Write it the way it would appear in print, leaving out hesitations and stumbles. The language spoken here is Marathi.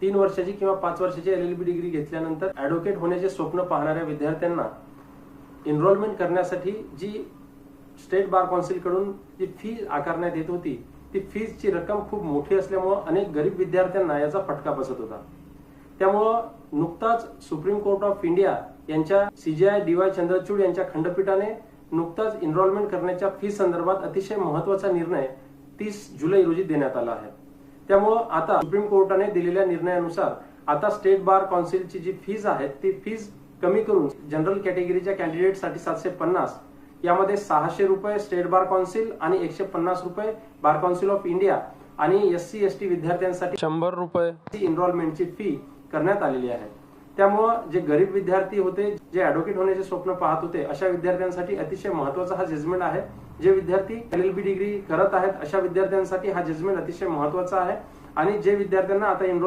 3 वर्षाची किंवा 5 वर्षाची LLB डिग्री घेतल्यानंतर ॲडव्होकेट होण्याचे स्वप्न पाहणाऱ्या विद्यार्थ्यांना एनरोलमेंट करण्यासाठी जी स्टेट बार काउन्सिल कडून जी फी आकारण्यात येत होती, ती फीची रक्कम खूप मोठी असल्यामुळे अनेक गरीब विद्यार्थ्यांना याचा फटका बसत होता। त्यामुळे नुकताच सुप्रीम कोर्ट ऑफ इंडिया यांच्या CJI DY चंद्रचूड यांच्या खंडपीठाने नुकताच एनरोलमेंट करण्याच्या फी संदर्भात अतिशय महत्त्वाचा निर्णय 30 जुलै रोजी देण्यात आला आहे। त्यामुळे आता सुप्रीम कोर्टाने दिलेल्या निर्णयानुसार आता स्टेट बार काउन्सिलची जी फीज आहे ती फीज कमी करून जनरल कॅटेगरीच्या कॅन्डिडेटसाठी 750, यामध्ये 600 रुपये स्टेट बार काउन्सिल आणि 150 रुपये बार काउन्सिल ऑफ इंडिया आणि SC ST विद्यार्थ्यांसाठी 100 रुपये एनरोलमेंटची फी करण्यात आलेली आहे। त्यामुळे जे गरीब विद्यार्थी होते, जे ॲडव्होकेट होण्याचे स्वप्न पाहत होते, अशा विद्यार्थ्यांसाठी अतिशय महत्त्वाचा हा जजमेंट आहे। जे विद्यार्थी LLB डिग्री करत आहेत अशा विद्यार्थ्यांसाठी हा जजमेंट अतिशय महत्त्वाचा आहे आणि जे विद्यार्थ्यांना आता एनरोल